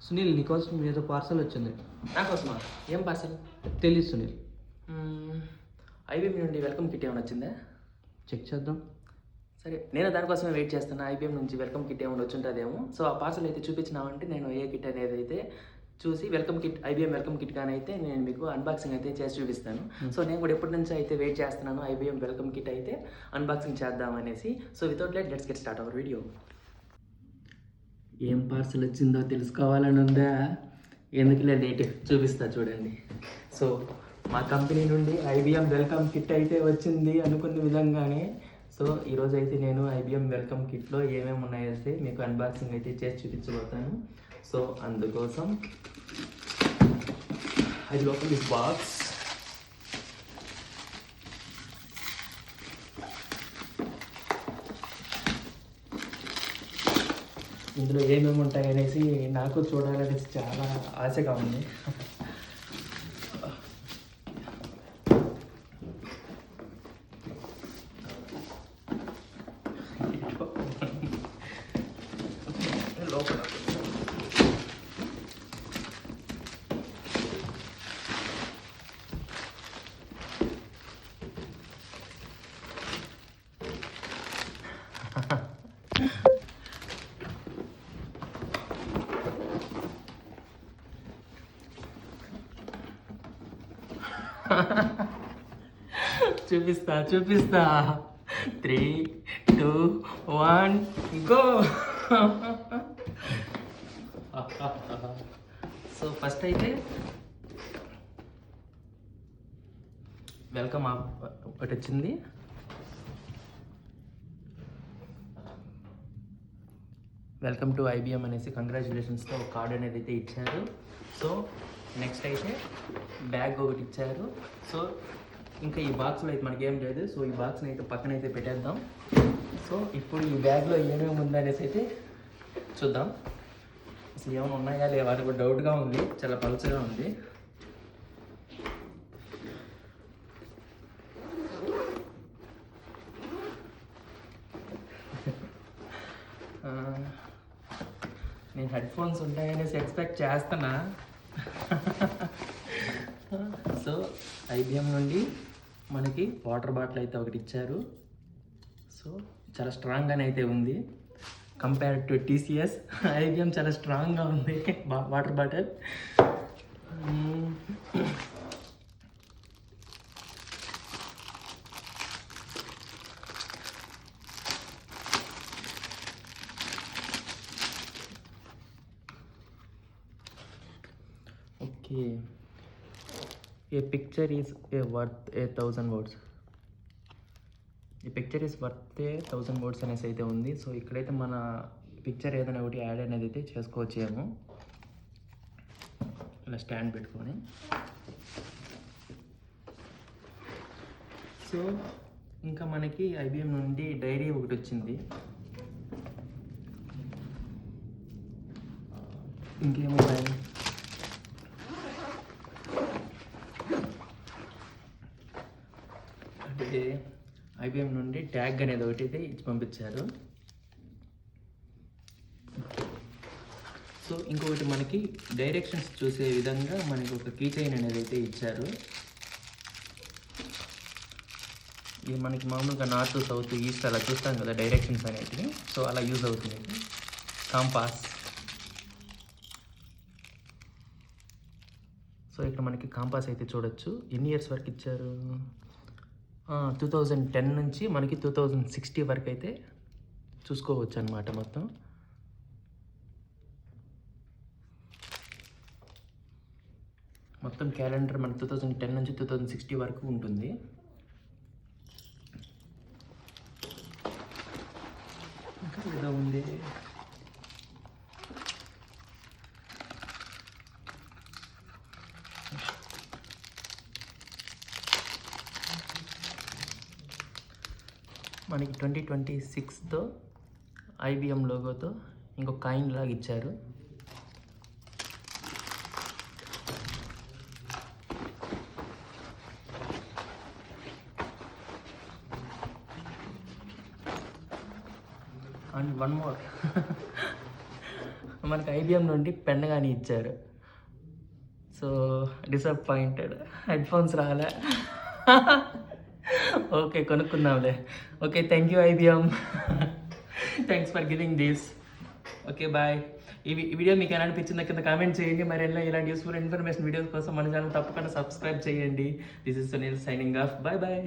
సునీల్ నీకోసం ఏదో పార్సల్ వచ్చింది. నాకోసమా? ఏం పార్సల్? తెలియదు సునీల్. ఐబీఎం నుండి వెల్కమ్ కిట్ ఏమైనా వచ్చిందా? చెక్ చేద్దాం. సరే, నేను దానికోసమే వెయిట్ చేస్తున్నా. ఐబీఎం నుంచి వెల్కమ్ కిట్ ఏమైనా వచ్చి ఉంటుందేమో. సో ఆ పార్సల్ అయితే చూపించినామంటే నేను ఏ కిట్ అనేది అయితే చూసి welcome kit, IBM welcome kit కానీ అయితే నేను మీకు అన్బాక్సింగ్ అయితే చేసి చూపిస్తాను. సో నేను కూడా ఎప్పటి నుంచి అయితే వెయిట్ చేస్తున్నాను ఐబీఎం వెల్కమ్ కిట్ అయితే అన్బాక్సింగ్ చేద్దామనేసి. So without let let's get start our video. ఏం పార్సల్ వచ్చిందో తెలుసుకోవాలని ఉందా? ఎందుకులే లేట్, చూపిస్తా చూడండి. సో మా కంపెనీ నుండి ఐబీఎం వెల్కమ్ కిట్ అయితే వచ్చింది అనుకున్న విధంగానే. సో ఈరోజు అయితే నేను ఐబీఎం వెల్కమ్ కిట్లో ఏమేమి ఉన్నాయైతే మీకు అన్బాక్సింగ్ అయితే చేసి చూపించబోతాను. సో అందుకోసం I will open this box. ఇందులో ఏమేమి ఉంటాయనేసి నాకు చూడాలనేసి చాలా ఆశగా ఉంది. లోపల చూపిస్తా 3, 2, 1 గో. సో ఫస్ట్ అయితే వెల్కమ్ ఒకటి వచ్చింది. వెల్కమ్ టు ఐబీఎం అనేసి కంగ్రాచులేషన్స్తో ఒక కార్డ్ అనేది అయితే ఇచ్చారు. సో నెక్స్ట్ అయితే బ్యాగ్ ఒకటి ఇచ్చారు. సో ఇంకా ఈ బాక్స్లో అయితే మనకేం లేదు. సో ఈ బాక్స్ని అయితే పక్కన అయితే పెట్టేద్దాం. సో ఇప్పుడు ఈ బ్యాగ్లో ఏమేమి ఉందనేసి అయితే చూద్దాం. అసలు ఏమైనా ఉన్నాయా లేవా అని కూడా డౌట్గా ఉంది. చాలా పలుచగా ఉంది. నేను హెడ్ ఫోన్స్ ఉంటాయనేసి ఎక్స్పెక్ట్ చేస్తున్నా. సో ఐబీఎం నుండి మనకి వాటర్ బాటిల్ అయితే ఒకటి ఇచ్చారు. సో చాలా స్ట్రాంగ్గానే అయితే ఉంది కంపేర్ టు టీసీఎస్. ఐబీఎం చాలా స్ట్రాంగ్గా ఉంది water bottle. Okay, A picture is a worth A 1000 words. ఈ picture is worth A 1000 words అనేసి అయితే ఉంది. సో ఇక్కడైతే మన పిక్చర్ ఏదైనా ఒకటి యాడ్ అనేది అయితే చేసుకోవచ్చేమో. ఇలా స్టాండ్ పెట్టుకొని. సో ఇంకా మనకి ఐబీఎం నుండి డైరీ ఒకటి వచ్చింది. ఇంకేమున్నాయి? అంటే ఐబీఎం నుండి ట్యాగ్ అనేది ఒకటి అయితే ఇచ్చి పంపించారు. సో ఇంకొకటి మనకి డైరెక్షన్స్ చూసే విధంగా మనకి ఒక కీ చైన్ అనేది అయితే ఇచ్చారు. ఇది మనకి మామూలుగా నార్త్, సౌత్, ఈస్ట్ అలా చూస్తాం కదా డైరెక్షన్స్ అనేటివి. సో అలా యూజ్ అవుతుంది. కాంపాస్. సో ఇక్కడ మనకి కాంపాస్ అయితే చూడొచ్చు. ఎన్ని ఇయర్స్ వరకు ఇచ్చారు? 2010 నుంచి మనకి 2060 వరకు అయితే చూసుకోవచ్చు అన్నమాట. మొత్తం క్యాలెండర్ మనకి 2010 నుంచి 2060 వరకు ఉంటుంది. ఇంకా ఏదో ఉంది. మనకి 2026తో ఐబీఎం లోగోతో ఇంకొక కాయిన్ లాగా ఇచ్చారు. అండ్ వన్ మోర్ మనకి ఐబిఎం నుండి పెన్ కానీ ఇచ్చారు. సో డిసప్పాయింటెడ్, హెడ్ఫోన్స్ రాలే. ఓకే, కొనుక్కుందాంలే. Okay, thank you IBM, thanks for giving this. Okay, bye. ఈ వీడియో మీకు ఎలా అనిపించిందో కింద కామెంట్ చేయండి. మరి ఇలాంటి యూస్ఫుల్ ఇన్ఫర్మేషన్ వీడియోస్ కోసం మన ఛానల్ తప్పకుండా సబ్స్క్రైబ్ చేయండి. This is Sunil signing off. Bye bye.